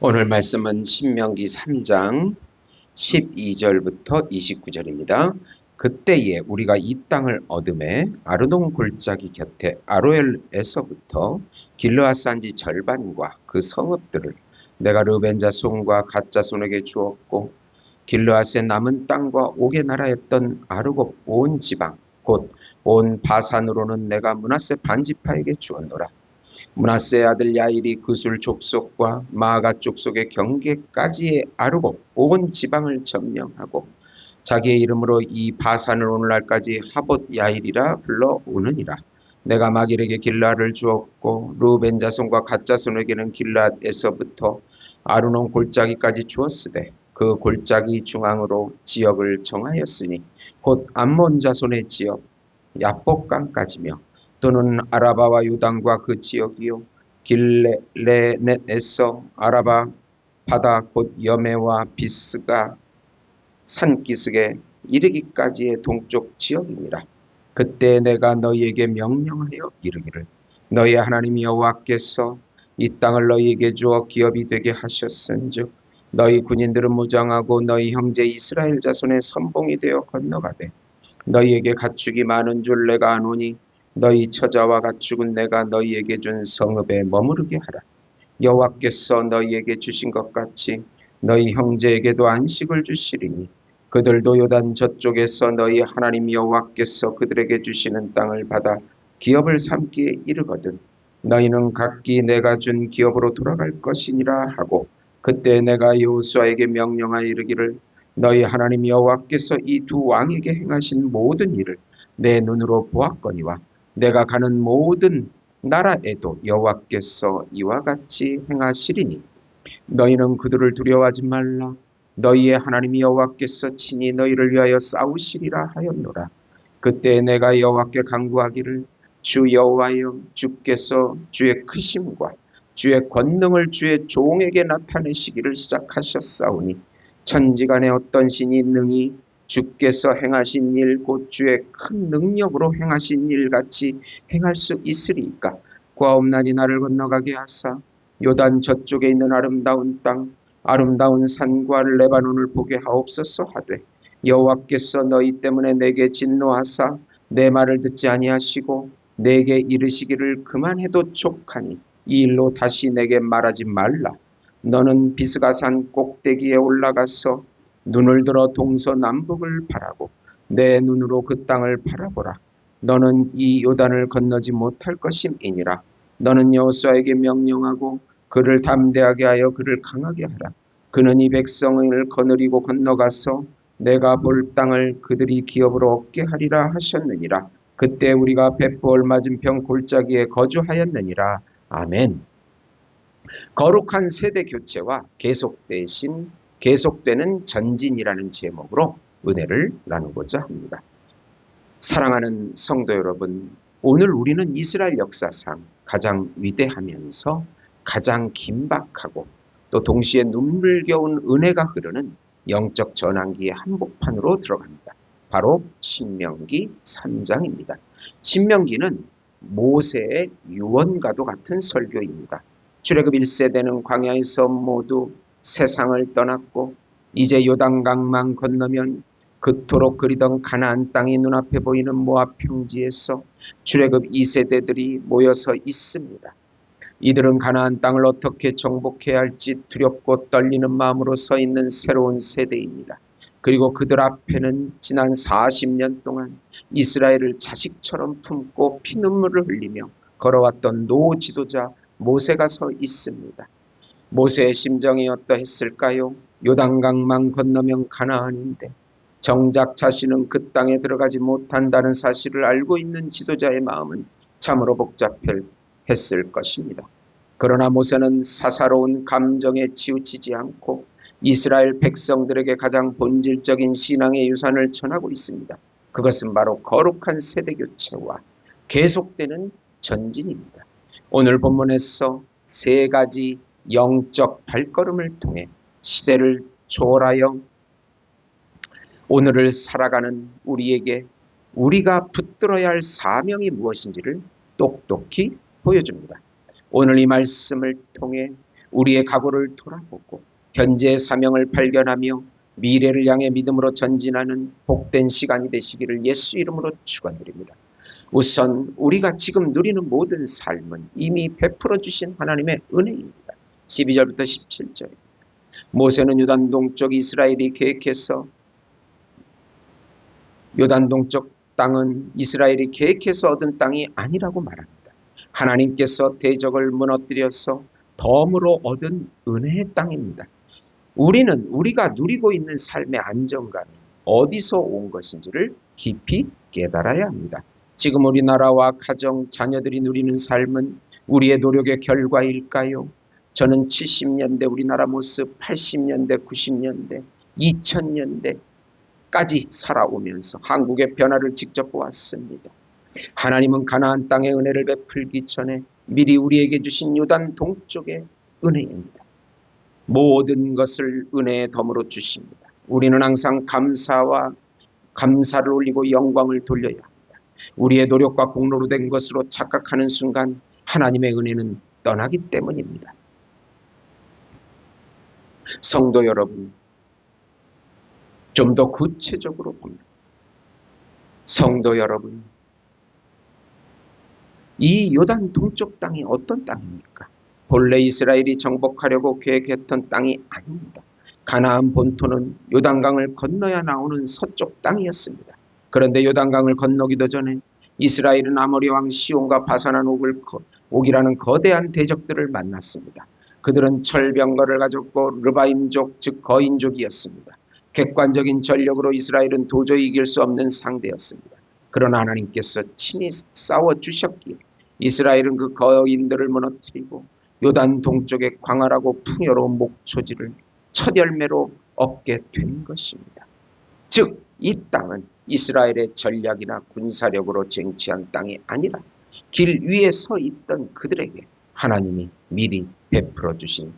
오늘 말씀은 신명기 3장 12절부터 29절입니다. 그때에 우리가 이 땅을 얻음에 아르논 골짜기 곁에 아로엘에서부터 길르앗 산지 절반과 그 성읍들을 내가 르벤 자손과 갓 자손에게 주었고, 길르앗의 남은 땅과 옥의 나라였던 아르곱 온 지방 곧 온 바산으로는 내가 므낫세 반지파에게 주었노라. 므낫세의 아들 야일이 그술 족속과 마아가 족속의 경계까지의 아르고 온 지방을 점령하고 자기의 이름으로 이 바산을 오늘날까지 하봇 야일이라 불러오느니라. 내가 마길에게 길라를 주었고 르벤 자손과 갓 자손에게는 길라에서부터 아르논 골짜기까지 주었으되 그 골짜기 중앙으로 지역을 정하였으니 곧 암몬 자손의 지역 야복강까지며 또는 아라바와 요단과 그 지역이요 길레넷에서 아라바 바다 곧 여메와 비스가 산기슭에 이르기까지의 동쪽 지역이니라. 그때 내가 너희에게 명령하여 이르기를 너희 하나님 여호와께서 이 땅을 너희에게 주어 기업이 되게 하셨은즉 너희 군인들은 무장하고 너희 형제 이스라엘 자손의 선봉이 되어 건너가되 너희에게 가축이 많은 줄 내가 아노니 너희 처자와 가축은 내가 너희에게 준 성읍에 머무르게 하라. 여호와께서 너희에게 주신 것 같이 너희 형제에게도 안식을 주시리니 그들도 요단 저쪽에서 너희 하나님 여호와께서 그들에게 주시는 땅을 받아 기업을 삼기에 이르거든 너희는 각기 내가 준 기업으로 돌아갈 것이니라 하고, 그때 내가 여호수아에게 명령하여 이르기를 너희 하나님 여호와께서 이 두 왕에게 행하신 모든 일을 내 눈으로 보았거니와 내가 가는 모든 나라에도 여호와께서 이와 같이 행하시리니 너희는 그들을 두려워하지 말라. 너희의 하나님 여호와께서 친히 너희를 위하여 싸우시리라 하였노라. 그때 내가 여호와께 간구하기를 주 여호와여, 주께서 주의 크심과 주의 권능을 주의 종에게 나타내시기를 시작하셨사오니 천지간에 어떤 신이 능히 주께서 행하신 일 곧 주의 큰 능력으로 행하신 일 같이 행할 수 있으리이까. 과옵나니 나를 건너가게 하사 요단 저쪽에 있는 아름다운 땅 아름다운 산과 레바논을 보게 하옵소서 하되 여호와께서 너희 때문에 내게 진노하사 내 말을 듣지 아니하시고 내게 이르시기를 그만해도 족하니 이 일로 다시 내게 말하지 말라. 너는 비스가산 꼭대기에 올라가서 눈을 들어 동서남북을 바라고 내 눈으로 그 땅을 바라보라. 너는 이 요단을 건너지 못할 것임이니라. 너는 여호수아에게 명령하고 그를 담대하게 하여 그를 강하게 하라. 그는 이 백성을 거느리고 건너가서 내가 볼 땅을 그들이 기업으로 얻게 하리라 하셨느니라. 그때 우리가 벳부얼 맞은편 골짜기에 거주하였느니라. 아멘. 거룩한 세대 교체와 계속되는 전진이라는 제목으로 은혜를 나누고자 합니다. 사랑하는 성도 여러분, 오늘 우리는 이스라엘 역사상 가장 위대하면서 가장 긴박하고 또 동시에 눈물겨운 은혜가 흐르는 영적 전환기의 한복판으로 들어갑니다. 바로 신명기 3장입니다. 신명기는 모세의 유언과도 같은 설교입니다. 출애굽 1세대는 광야에서 모두 세상을 떠났고 이제 요단강만 건너면 그토록 그리던 가나안 땅이 눈앞에 보이는 모압 평지에서 출애굽 2세대들이 모여서 있습니다. 이들은 가나안 땅을 어떻게 정복해야 할지 두렵고 떨리는 마음으로 서 있는 새로운 세대입니다. 그리고 그들 앞에는 지난 40년 동안 이스라엘을 자식처럼 품고 피눈물을 흘리며 걸어왔던 노 지도자 모세가 서 있습니다. 모세의 심정이 어떠했을까요? 요단강만 건너면 가나안인데 정작 자신은 그 땅에 들어가지 못한다는 사실을 알고 있는 지도자의 마음은 참으로 복잡했을 것입니다. 그러나 모세는 사사로운 감정에 치우치지 않고 이스라엘 백성들에게 가장 본질적인 신앙의 유산을 전하고 있습니다. 그것은 바로 거룩한 세대교체와 계속되는 전진입니다. 오늘 본문에서 세 가지 영적 발걸음을 통해 시대를 초월하여 오늘을 살아가는 우리에게 우리가 붙들어야 할 사명이 무엇인지를 똑똑히 보여줍니다. 오늘 이 말씀을 통해 우리의 각오를 돌아보고 현재의 사명을 발견하며 미래를 향해 믿음으로 전진하는 복된 시간이 되시기를 예수 이름으로 축원드립니다. 우선 우리가 지금 누리는 모든 삶은 이미 베풀어 주신 하나님의 은혜입니다. 12절부터 17절입니다. 모세는 요단 동쪽 이스라엘이 계획해서 요단 동쪽 땅은 이스라엘이 계획해서 얻은 땅이 아니라고 말합니다. 하나님께서 대적을 무너뜨려서 덤으로 얻은 은혜의 땅입니다. 우리는 우리가 누리고 있는 삶의 안정감이 어디서 온 것인지를 깊이 깨달아야 합니다. 지금 우리나라와 가정, 자녀들이 누리는 삶은 우리의 노력의 결과일까요? 저는 70년대 우리나라 모습, 80년대, 90년대, 2000년대까지 살아오면서 한국의 변화를 직접 보았습니다. 하나님은 가나안 땅의 은혜를 베풀기 전에 미리 우리에게 주신 요단 동쪽의 은혜입니다. 모든 것을 은혜의 덤으로 주십니다. 우리는 항상 감사를 올리고 영광을 돌려야 합니다. 우리의 노력과 공로로 된 것으로 착각하는 순간 하나님의 은혜는 떠나기 때문입니다. 성도 여러분, 좀 더 구체적으로 봅니다. 성도 여러분, 이 요단 동쪽 땅이 어떤 땅입니까? 본래 이스라엘이 정복하려고 계획했던 땅이 아닙니다. 가나안 본토는 요단강을 건너야 나오는 서쪽 땅이었습니다. 그런데 요단강을 건너기도 전에 이스라엘은 아모리 왕 시온과 바산한 옥이라는 거대한 대적들을 만났습니다. 그들은 철병거를 가졌고 르바임족 즉 거인족이었습니다. 객관적인 전력으로 이스라엘은 도저히 이길 수 없는 상대였습니다. 그러나 하나님께서 친히 싸워주셨기에 이스라엘은 그 거인들을 무너뜨리고 요단 동쪽의 광활하고 풍요로운 목초지를 첫 열매로 얻게 된 것입니다. 즉 이 땅은 이스라엘의 전략이나 군사력으로 쟁취한 땅이 아니라 길 위에 서 있던 그들에게 하나님이 미리 베풀어 주신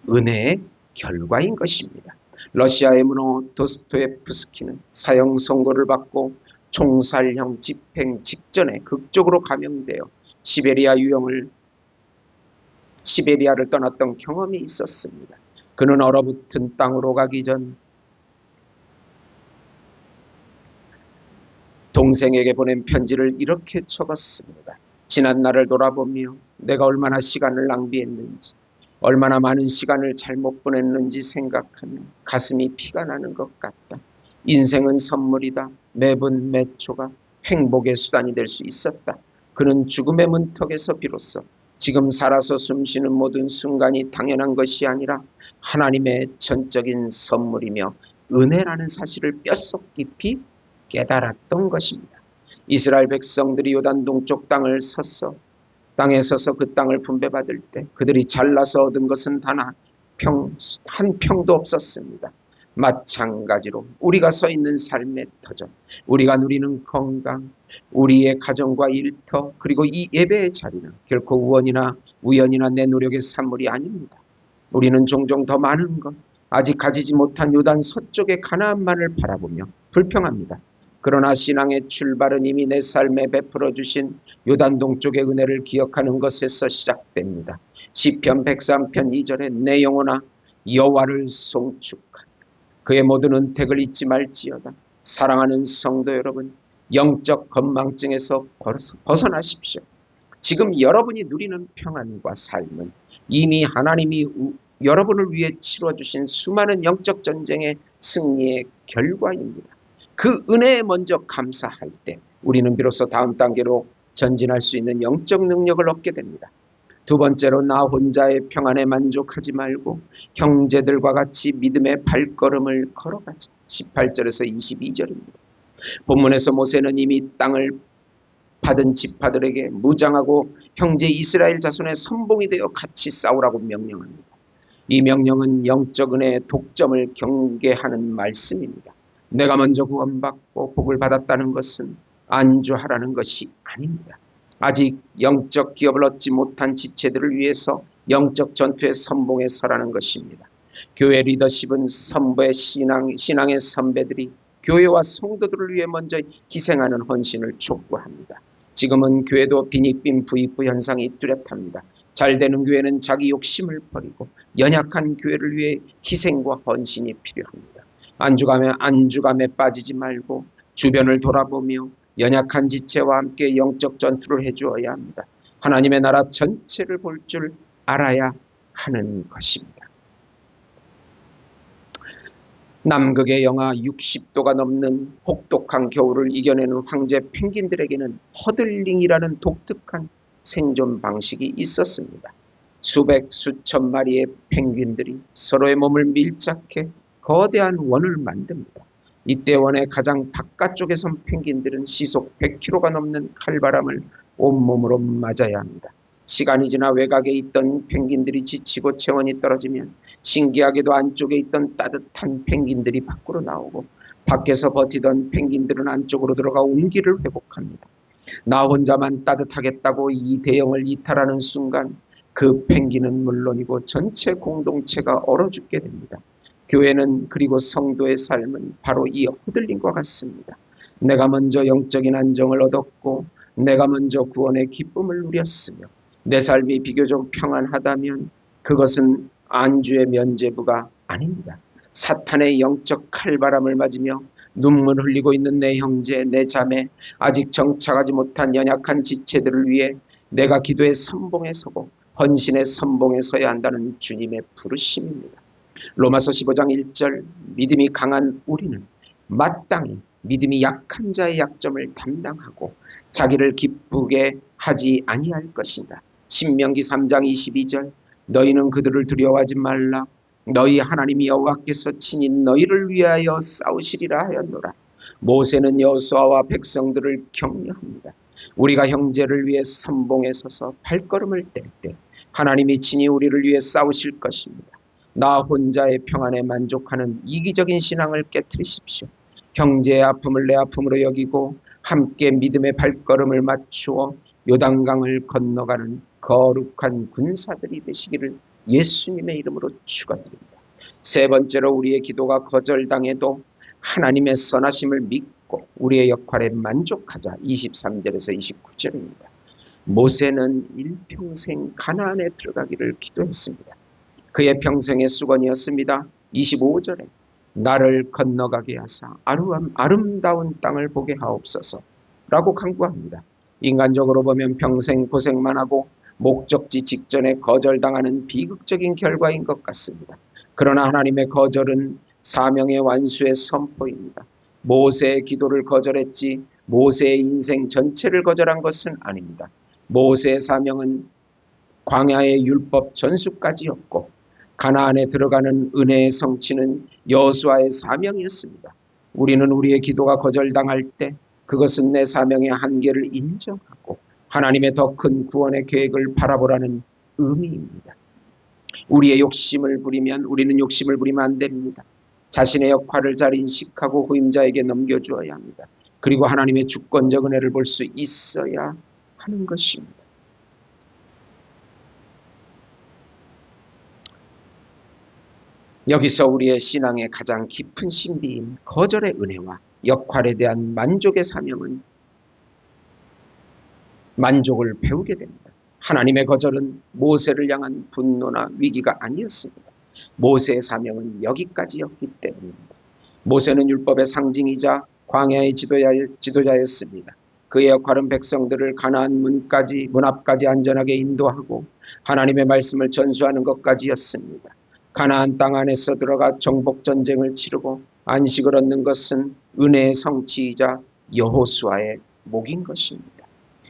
은혜의 결과인 것입니다. 러시아의 문호 도스토옙스키는 사형 선고를 받고 총살형 집행 직전에 극적으로 감형되어 시베리아를 떠났던 경험이 있었습니다. 그는 얼어붙은 땅으로 가기 전 동생에게 보낸 편지를 이렇게 적었습니다. 지난 날을 돌아보며 내가 얼마나 시간을 낭비했는지, 얼마나 많은 시간을 잘못 보냈는지 생각하며 가슴이 피가 나는 것 같다. 인생은 선물이다. 매분 매초가 행복의 수단이 될 수 있었다. 그는 죽음의 문턱에서 비로소 지금 살아서 숨쉬는 모든 순간이 당연한 것이 아니라 하나님의 전적인 선물이며 은혜라는 사실을 뼛속 깊이 깨달았던 것입니다. 이스라엘 백성들이 요단 동쪽 땅에 서서 그 땅을 분배받을 때 그들이 잘나서 얻은 것은 단 한 평도 없었습니다. 마찬가지로 우리가 서 있는 삶의 터전, 우리가 누리는 건강, 우리의 가정과 일터, 그리고 이 예배의 자리는 결코 우연이나 내 노력의 산물이 아닙니다. 우리는 종종 더 많은 것, 아직 가지지 못한 요단 서쪽의 가나안만을 바라보며 불평합니다. 그러나 신앙의 출발은 이미 내 삶에 베풀어 주신 요단 동쪽의 은혜를 기억하는 것에서 시작됩니다. 시편 103편 2절에 내 영혼아 여호와를 송축하라. 그의 모든 은택을 잊지 말지어다. 사랑하는 성도 여러분, 영적 건망증에서 벗어나십시오. 지금 여러분이 누리는 평안과 삶은 이미 하나님이 여러분을 위해 치러주신 수많은 영적 전쟁의 승리의 결과입니다. 그 은혜에 먼저 감사할 때 우리는 비로소 다음 단계로 전진할 수 있는 영적 능력을 얻게 됩니다. 두 번째로 나 혼자의 평안에 만족하지 말고 형제들과 같이 믿음의 발걸음을 걸어가자. 18절에서 22절입니다. 본문에서 모세는 이미 땅을 받은 지파들에게 무장하고 형제 이스라엘 자손의 선봉이 되어 같이 싸우라고 명령합니다. 이 명령은 영적 은혜의 독점을 경계하는 말씀입니다. 내가 먼저 구원받고 복을 받았다는 것은 안주하라는 것이 아닙니다. 아직 영적 기업을 얻지 못한 지체들을 위해서 영적 전투의 선봉에 서라는 것입니다. 교회 리더십은 선배의 신앙의 선배들이 교회와 성도들을 위해 먼저 희생하는 헌신을 촉구합니다. 지금은 교회도 빈익빈 부익부 현상이 뚜렷합니다. 잘되는 교회는 자기 욕심을 버리고 연약한 교회를 위해 희생과 헌신이 필요합니다. 안주감에 빠지지 말고 주변을 돌아보며 연약한 지체와 함께 영적 전투를 해주어야 합니다. 하나님의 나라 전체를 볼 줄 알아야 하는 것입니다. 남극의 영하 60도가 넘는 혹독한 겨울을 이겨내는 황제 펭귄들에게는 허들링이라는 독특한 생존 방식이 있었습니다. 수백 수천 마리의 펭귄들이 서로의 몸을 밀착해 거대한 원을 만듭니다. 이때 원의 가장 바깥쪽에선 펭귄들은 시속 100km가 넘는 칼바람을 온몸으로 맞아야 합니다. 시간이 지나 외곽에 있던 펭귄들이 지치고 체온이 떨어지면 신기하게도 안쪽에 있던 따뜻한 펭귄들이 밖으로 나오고 밖에서 버티던 펭귄들은 안쪽으로 들어가 온기를 회복합니다. 나 혼자만 따뜻하겠다고 이 대형을 이탈하는 순간 그 펭귄은 물론이고 전체 공동체가 얼어 죽게 됩니다. 교회는 그리고 성도의 삶은 바로 이 허들림과 같습니다. 내가 먼저 영적인 안정을 얻었고 내가 먼저 구원의 기쁨을 누렸으며 내 삶이 비교적 평안하다면 그것은 안주의 면죄부가 아닙니다. 사탄의 영적 칼바람을 맞으며 눈물 흘리고 있는 내 형제, 내 자매, 아직 정착하지 못한 연약한 지체들을 위해 내가 기도의 선봉에 서고 헌신의 선봉에 서야 한다는 주님의 부르심입니다. 로마서 15장 1절 믿음이 강한 우리는 마땅히 믿음이 약한 자의 약점을 담당하고 자기를 기쁘게 하지 아니할 것이다. 신명기 3장 22절 너희는 그들을 두려워하지 말라. 너희 하나님 여호와께서 친히 너희를 위하여 싸우시리라 하였노라. 모세는 여호수아와 백성들을 격려합니다. 우리가 형제를 위해 선봉에 서서 발걸음을 뗄 때 하나님이 친히 우리를 위해 싸우실 것입니다. 나 혼자의 평안에 만족하는 이기적인 신앙을 깨트리십시오. 형제의 아픔을 내 아픔으로 여기고 함께 믿음의 발걸음을 맞추어 요단강을 건너가는 거룩한 군사들이 되시기를 예수님의 이름으로 축원드립니다. 세 번째로 우리의 기도가 거절당해도 하나님의 선하심을 믿고 우리의 역할에 만족하자. 23절에서 29절입니다. 모세는 일평생 가나안에 들어가기를 기도했습니다. 그의 평생의 수건이었습니다. 25절에 나를 건너가게 하사 아름다운 땅을 보게 하옵소서 라고 간구합니다. 인간적으로 보면 평생 고생만 하고 목적지 직전에 거절당하는 비극적인 결과인 것 같습니다. 그러나 하나님의 거절은 사명의 완수의 선포입니다. 모세의 기도를 거절했지 모세의 인생 전체를 거절한 것은 아닙니다. 모세의 사명은 광야의 율법 전수까지였고 가나안에 들어가는 은혜의 성취는 여호수아의 사명이었습니다. 우리는 우리의 기도가 거절당할 때 그것은 내 사명의 한계를 인정하고 하나님의 더 큰 구원의 계획을 바라보라는 의미입니다. 우리의 욕심을 부리면 우리는 욕심을 부리면 안 됩니다. 자신의 역할을 잘 인식하고 후임자에게 넘겨주어야 합니다. 그리고 하나님의 주권적 은혜를 볼 수 있어야 하는 것입니다. 여기서 우리의 신앙의 가장 깊은 신비인 거절의 은혜와 역할에 대한 만족의 사명은 만족을 배우게 됩니다. 하나님의 거절은 모세를 향한 분노나 위기가 아니었습니다. 모세의 사명은 여기까지였기 때문입니다. 모세는 율법의 상징이자 광야의 지도자였습니다. 그의 역할은 백성들을 가나안 문 앞까지 안전하게 인도하고 하나님의 말씀을 전수하는 것까지였습니다. 가나안 땅 안에서 들어가 정복 전쟁을 치르고 안식을 얻는 것은 은혜의 성취이자 여호수아의 목인 것입니다.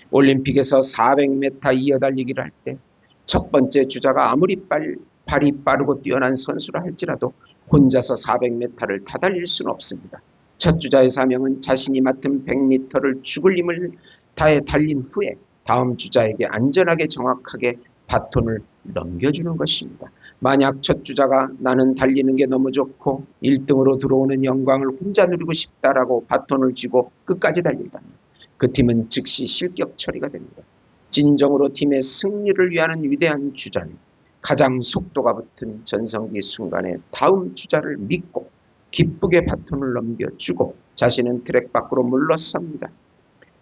올림픽에서 400m 이어달리기를 할 때 첫 번째 주자가 아무리 발이 빠르고 뛰어난 선수라 할지라도 혼자서 400m를 다 달릴 수는 없습니다. 첫 주자의 사명은 자신이 맡은 100m를 죽을 힘을 다해 달린 후에 다음 주자에게 안전하게 정확하게 바톤을 넘겨주는 것입니다. 만약 첫 주자가 나는 달리는 게 너무 좋고 1등으로 들어오는 영광을 혼자 누리고 싶다라고 바톤을 쥐고 끝까지 달린다면 그 팀은 즉시 실격 처리가 됩니다. 진정으로 팀의 승리를 위하는 위대한 주자는 가장 속도가 붙은 전성기 순간에 다음 주자를 믿고 기쁘게 바톤을 넘겨주고 자신은 트랙 밖으로 물러섭니다.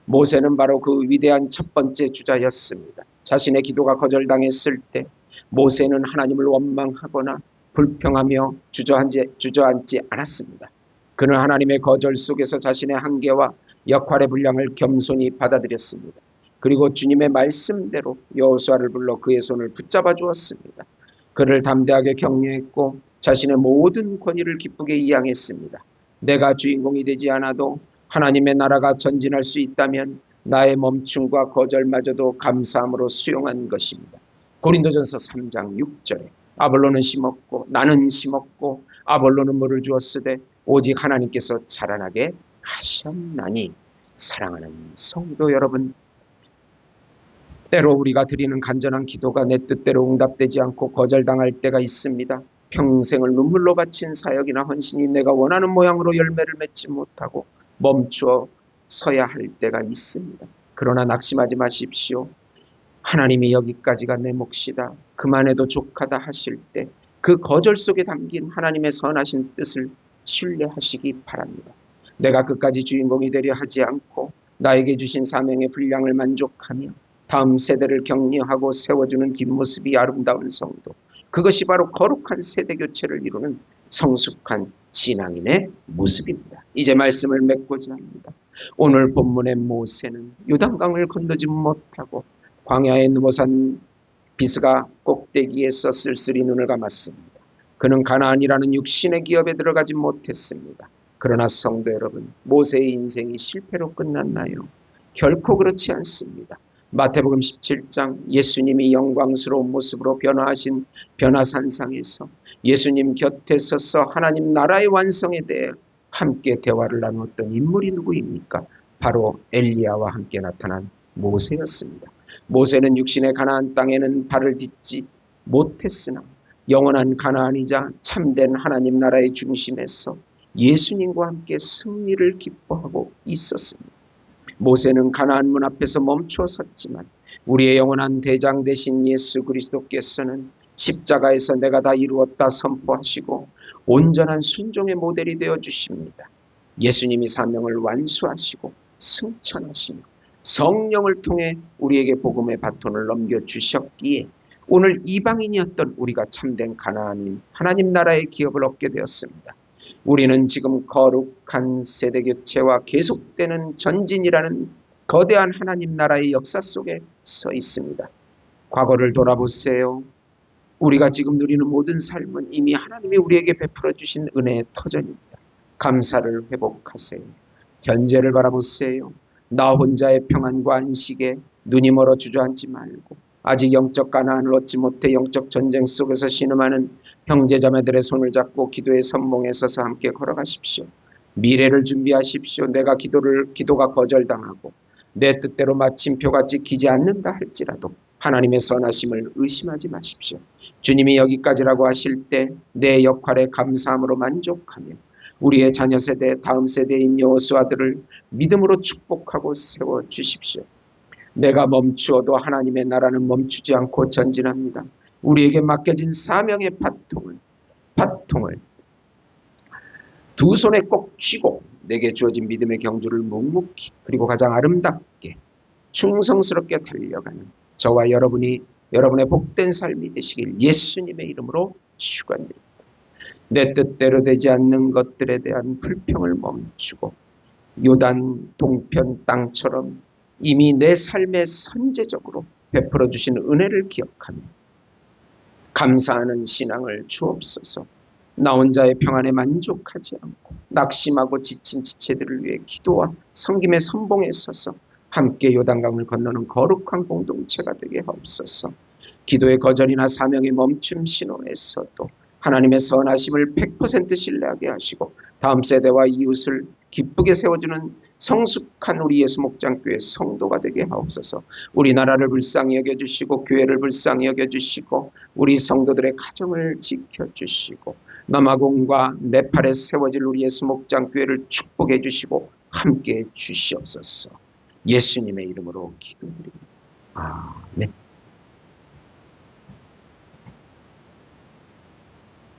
모세는 바로 그 위대한 첫 번째 주자였습니다. 자신의 기도가 거절당했을 때 모세는 하나님을 원망하거나 불평하며 주저앉지 않았습니다. 그는 하나님의 거절 속에서 자신의 한계와 역할의 분량을 겸손히 받아들였습니다. 그리고 주님의 말씀대로 여호수아를 불러 그의 손을 붙잡아 주었습니다. 그를 담대하게 격려했고 자신의 모든 권위를 기쁘게 이양했습니다. 내가 주인공이 되지 않아도 하나님의 나라가 전진할 수 있다면 나의 멈춤과 거절마저도 감사함으로 수용한 것입니다. 고린도전서 3장 6절에 아볼로는 심었고 나는 심었고 아볼로는 물을 주었으되 오직 하나님께서 자라나게 하셨나니. 사랑하는 성도 여러분, 때로 우리가 드리는 간절한 기도가 내 뜻대로 응답되지 않고 거절당할 때가 있습니다. 평생을 눈물로 바친 사역이나 헌신이 내가 원하는 모양으로 열매를 맺지 못하고 멈추어 서야 할 때가 있습니다. 그러나 낙심하지 마십시오. 하나님이 여기까지가 내 몫이다, 그만해도 족하다 하실 때 그 거절 속에 담긴 하나님의 선하신 뜻을 신뢰하시기 바랍니다. 내가 끝까지 주인공이 되려 하지 않고 나에게 주신 사명의 분량을 만족하며 다음 세대를 격려하고 세워주는 뒷모습이 아름다운 성도, 그것이 바로 거룩한 세대교체를 이루는 성숙한 신앙인의 모습입니다. 이제 말씀을 맺고자 합니다. 오늘 본문의 모세는 요단강을 건너지 못하고 광야에 누워산 비스가 꼭대기에서 쓸쓸히 눈을 감았습니다. 그는 가나안이라는 육신의 기업에 들어가지 못했습니다. 그러나 성도 여러분, 모세의 인생이 실패로 끝났나요? 결코 그렇지 않습니다. 마태복음 17장 예수님이 영광스러운 모습으로 변화하신 변화산상에서 예수님 곁에 서서 하나님 나라의 완성에 대해 함께 대화를 나누었던 인물이 누구입니까? 바로 엘리야와 함께 나타난 모세였습니다. 모세는 육신의 가나안 땅에는 발을 딛지 못했으나 영원한 가나안이자 참된 하나님 나라의 중심에서 예수님과 함께 승리를 기뻐하고 있었습니다. 모세는 가나안 문 앞에서 멈추어 섰지만 우리의 영원한 대장 되신 예수 그리스도께서는 십자가에서 내가 다 이루었다 선포하시고 온전한 순종의 모델이 되어 주십니다. 예수님이 사명을 완수하시고 승천하시며 성령을 통해 우리에게 복음의 바톤을 넘겨주셨기에 오늘 이방인이었던 우리가 참된 가나안인 하나님 나라의 기업을 얻게 되었습니다. 우리는 지금 거룩한 세대교체와 계속되는 전진이라는 거대한 하나님 나라의 역사 속에 서 있습니다. 과거를 돌아보세요. 우리가 지금 누리는 모든 삶은 이미 하나님이 우리에게 베풀어 주신 은혜의 터전입니다. 감사를 회복하세요. 현재를 바라보세요. 나 혼자의 평안과 안식에 눈이 멀어 주저앉지 말고 아직 영적 가나안을 얻지 못해 영적 전쟁 속에서 신음하는 형제자매들의 손을 잡고 기도의 선봉에 서서 함께 걸어가십시오. 미래를 준비하십시오. 내가 기도가 거절당하고 내 뜻대로 마침표가 찍히지 않는다 할지라도 하나님의 선하심을 의심하지 마십시오. 주님이 여기까지라고 하실 때 내 역할에 감사함으로 만족하며 우리의 자녀 세대, 다음 세대인 여호수아들을 믿음으로 축복하고 세워주십시오. 내가 멈추어도 하나님의 나라는 멈추지 않고 전진합니다. 우리에게 맡겨진 사명의 바통을 두 손에 꼭 쥐고 내게 주어진 믿음의 경주를 묵묵히 그리고 가장 아름답게 충성스럽게 달려가는 저와 여러분의 복된 삶이 되시길 예수님의 이름으로 축원드립니다. 내 뜻대로 되지 않는 것들에 대한 불평을 멈추고 요단 동편 땅처럼 이미 내 삶에 선제적으로 베풀어 주신 은혜를 기억하며 감사하는 신앙을 주옵소서. 나 혼자의 평안에 만족하지 않고 낙심하고 지친 지체들을 위해 기도와 섬김의 선봉에 서서 함께 요단강을 건너는 거룩한 공동체가 되게 하옵소서. 기도의 거절이나 사명의 멈춤 신호에서도 하나님의 선하심을 100% 신뢰하게 하시고 다음 세대와 이웃을 기쁘게 세워주는 성숙한 우리 예수 목장교회 성도가 되게 하옵소서. 우리나라를 불쌍히 여겨주시고 교회를 불쌍히 여겨주시고 우리 성도들의 가정을 지켜주시고 남아공과 네팔에 세워질 우리 예수 목장교회를 축복해 주시고 함께해 주시옵소서. 예수님의 이름으로 기도드립니다. 아멘.